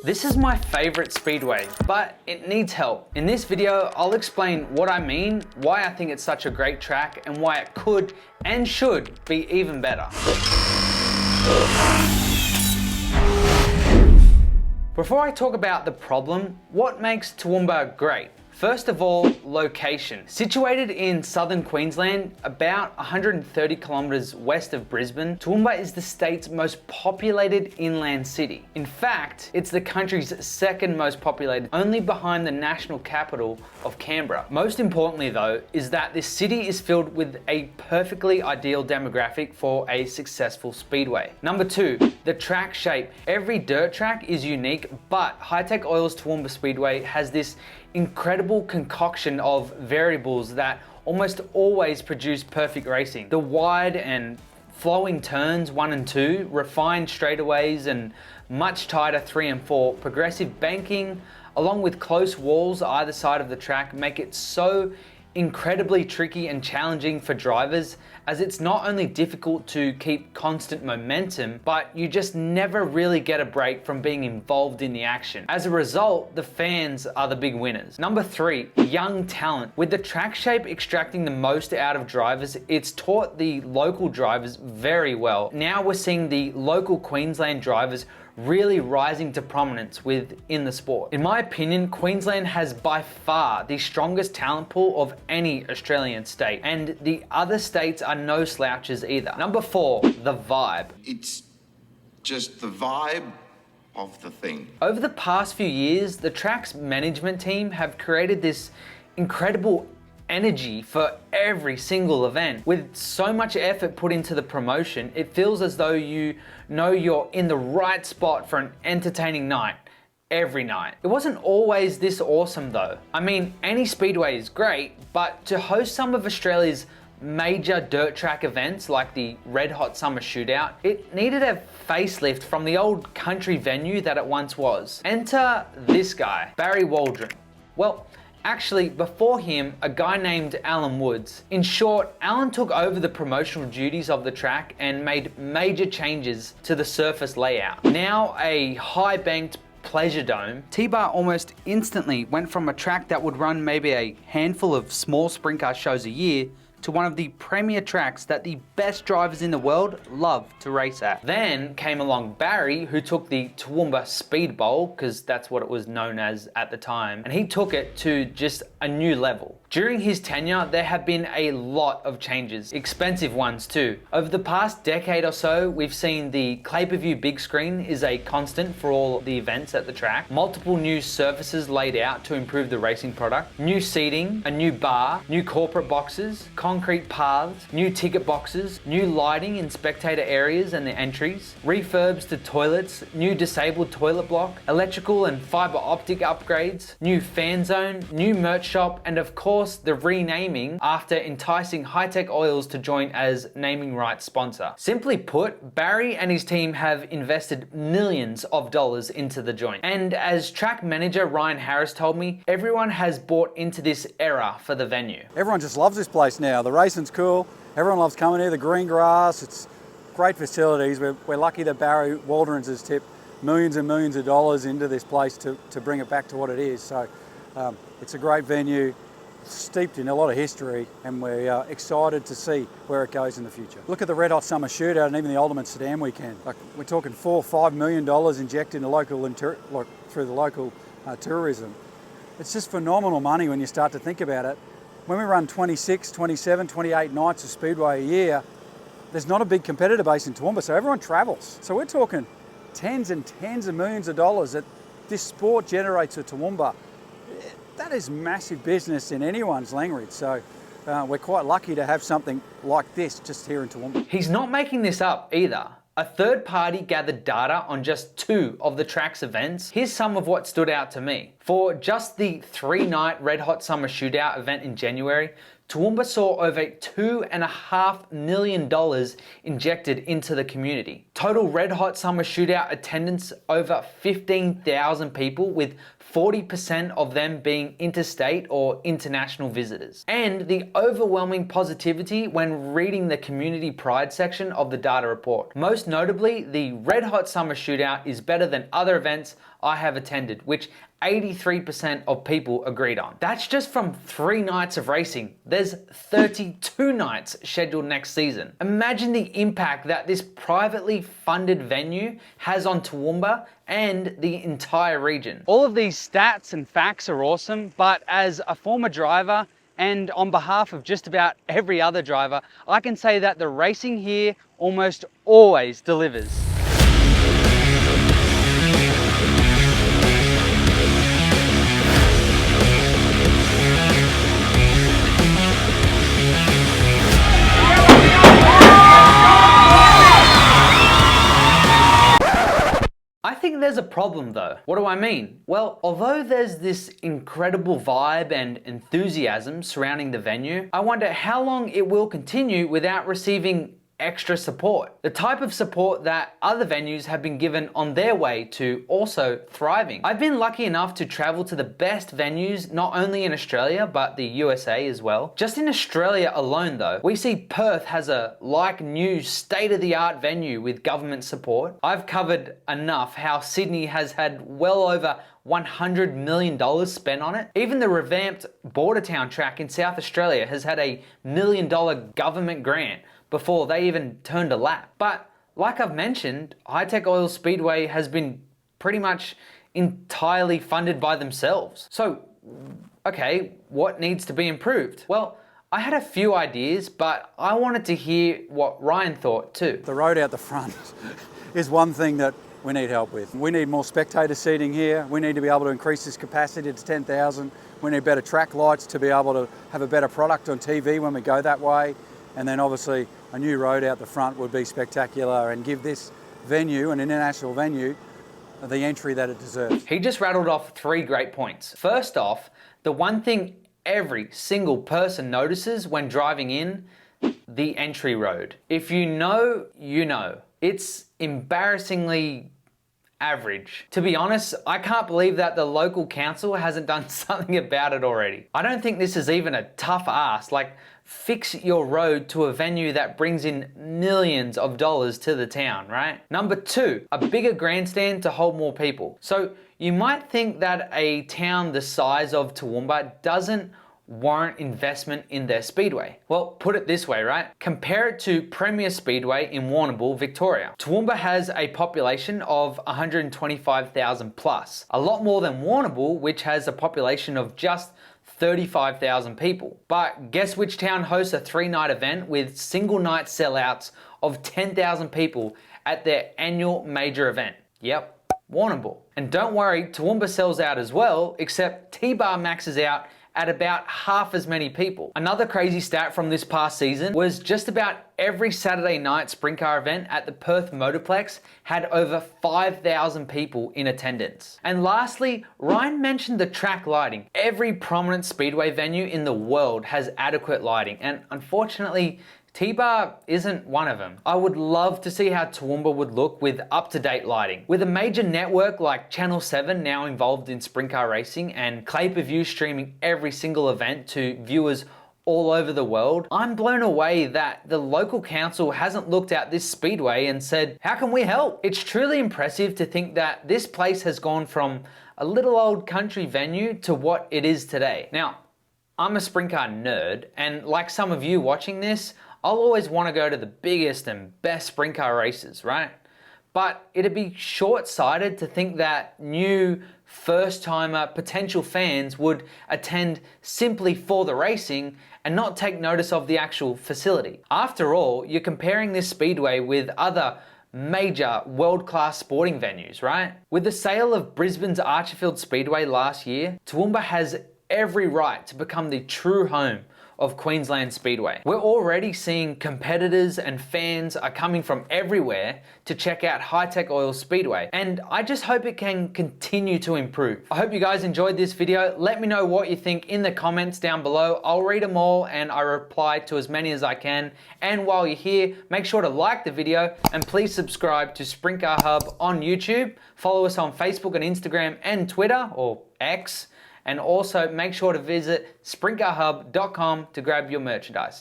This is my favorite speedway, but it needs help. In this video, I'll explain what I mean, why I think it's such a great track, and why it could and should be even better. Before I talk about the problem, what makes Toowoomba great? First of all, location. Situated in southern Queensland, about 130 kilometers west of Brisbane, Toowoomba is the state's most populated inland city. In fact, it's the country's second most populated, only behind the national capital of Canberra. Most importantly though, is that this city is filled with a perfectly ideal demographic for a successful speedway. Number two, the track shape. Every dirt track is unique, but Hi-Tec Oils Toowoomba Speedway has this incredible concoction of variables that almost always produce perfect racing. The wide and flowing turns 1 and 2, refined straightaways and much tighter 3 and 4, progressive banking, along with close walls either side of the track make it so incredibly tricky and challenging for drivers, as it's not only difficult to keep constant momentum, but you just never really get a break from being involved in the action. As a result, the fans are the big winners. Number 3, young talent. With the track shape extracting the most out of drivers, it's taught the local drivers very well. Now we're seeing the local Queensland drivers really rising to prominence within the sport. In my opinion, Queensland has by far the strongest talent pool of any Australian state, and the other states are no slouches either. Number 4, the vibe. It's just the vibe of the thing. Over the past few years, the track's management team have created this incredible energy for every single event. With so much effort put into the promotion, it feels as though you know you're in the right spot for an entertaining night every night. It wasn't always this awesome though. I mean, any speedway is great, but to host some of Australia's major dirt track events like the Red Hot Summer Shootout, it needed a facelift from the old country venue that it once was. Enter this guy, Barry Waldron. Well, actually, before him, a guy named Alan Woods. In short, Alan took over the promotional duties of the track and made major changes to the surface layout. Now a high-banked pleasure dome, Tbar almost instantly went from a track that would run maybe a handful of small sprint car shows a year to one of the premier tracks that the best drivers in the world love to race at. Then came along Barry, who took the Toowoomba Speed Bowl, because that's what it was known as at the time, and he took it to just a new level. During his tenure, there have been a lot of changes, expensive ones too. Over the past decade or so, we've seen the pay-per-view big screen is a constant for all the events at the track, multiple new surfaces laid out to improve the racing product, new seating, a new bar, new corporate boxes, concrete paths, new ticket boxes, new lighting in spectator areas and the entries, refurbs to toilets, new disabled toilet block, electrical and fiber optic upgrades, new fan zone, new merch shop, and of course the renaming after enticing Hi-Tec Oils to join as naming rights sponsor. Simply put, Barry and his team have invested millions of dollars into the joint. And as track manager Ryan Harris told me, everyone has bought into this era for the venue. Everyone just loves this place now. The racing's cool. Everyone loves coming here. The green grass, it's great facilities. We're lucky that Barry Waldron's has tipped millions and millions of dollars into this place to bring it back to what it is. So it's a great venue, steeped in a lot of history, and we're excited to see where it goes in the future. Look at the Red Hot Summer Shootout and even the Ultimate Sedan Weekend. Like, we're talking $4 or $5 million injected into local through the local tourism. It's just phenomenal money when you start to think about it. When we run 26, 27, 28 nights of Speedway a year, there's not a big competitor base in Toowoomba, so everyone travels. So we're talking tens and tens of millions of dollars that this sport generates at Toowoomba. That is massive business in anyone's language. So we're quite lucky to have something like this just here in Toowoomba. He's not making this up either. A third party gathered data on just 2 of the track's events. Here's some of what stood out to me. For just the 3-night Red Hot Summer Shootout event in January, Toowoomba saw over $2.5 million injected into the community. Total Red Hot Summer Shootout attendance over 15,000 people, with 40% of them being interstate or international visitors. And the overwhelming positivity when reading the community pride section of the data report. Most notably, the Red Hot Summer Shootout is better than other events I have attended, which 83% of people agreed on. That's just from 3 nights of racing. There's 32 nights scheduled next season. Imagine the impact that this privately funded venue has on Toowoomba and the entire region. All of these stats and facts are awesome, but as a former driver and on behalf of just about every other driver, I can say that the racing here almost always delivers. I think there's a problem though. What do I mean? Well, although there's this incredible vibe and enthusiasm surrounding the venue, I wonder how long it will continue without receiving extra support. The type of support that other venues have been given on their way to also thriving. I've been lucky enough to travel to the best venues, not only in Australia, but the USA as well. Just in Australia alone though, we see Perth has a like-new state-of-the-art venue with government support. I've covered enough how Sydney has had well over $100 million spent on it. Even the revamped Bordertown track in South Australia has had a $1 million government grant before they even turned a lap. But like I've mentioned, Hi-Tec Oils Speedway has been pretty much entirely funded by themselves. So, okay, what needs to be improved? Well, I had a few ideas, but I wanted to hear what Ryan thought too. The road out the front is one thing that we need help with. We need more spectator seating here. We need to be able to increase this capacity to 10,000. We need better track lights to be able to have a better product on TV when we go that way. And then obviously a new road out the front would be spectacular and give this venue, an international venue, the entry that it deserves. He just rattled off 3 great points. First off, the one thing every single person notices when driving in, the entry road. If you know, you know. It's embarrassingly average. To be honest, I can't believe that the local council hasn't done something about it already. I don't think this is even a tough ask. Like, fix your road to a venue that brings in millions of dollars to the town, right? Number 2, a bigger grandstand to hold more people. So you might think that a town the size of Toowoomba doesn't warrant investment in their speedway. Well, put it this way, right? Compare it to Premier Speedway in Warrnambool, Victoria. Toowoomba has a population of 125,000 plus, a lot more than Warrnambool, which has a population of just 35,000 people. But guess which town hosts a 3-night event with single night sellouts of 10,000 people at their annual major event? Yep, Warrnambool. And don't worry, Toowoomba sells out as well, except Tbar maxes out at about half as many people. Another crazy stat from this past season was just about every Saturday night sprint car event at the Perth Motorplex had over 5,000 people in attendance. And lastly, Ryan mentioned the track lighting. Every prominent speedway venue in the world has adequate lighting, and unfortunately, Tbar isn't one of them. I would love to see how Toowoomba would look with up-to-date lighting. With a major network like Channel 7 now involved in sprint car racing and pay-per-view streaming every single event to viewers all over the world, I'm blown away that the local council hasn't looked at this speedway and said, how can we help? It's truly impressive to think that this place has gone from a little old country venue to what it is today. Now, I'm a sprint car nerd, and like some of you watching this, I'll always want to go to the biggest and best sprint car races, right? But it'd be short-sighted to think that new first-timer potential fans would attend simply for the racing and not take notice of the actual facility. After all, you're comparing this speedway with other major world-class sporting venues, right? With the sale of Brisbane's Archerfield Speedway last year, Toowoomba has every right to become the true home of Queensland Speedway. We're already seeing competitors and fans are coming from everywhere to check out Hi-Tec Oils Speedway, and I just hope it can continue to improve. I hope you guys enjoyed this video. Let me know what you think in the comments down below. I'll read them all and I reply to as many as I can. And while you're here, make sure to like the video and please subscribe to Sprint Car Hub on YouTube. Follow us on Facebook and Instagram and Twitter, or X. And also make sure to visit sprintcarhub.com to grab your merchandise.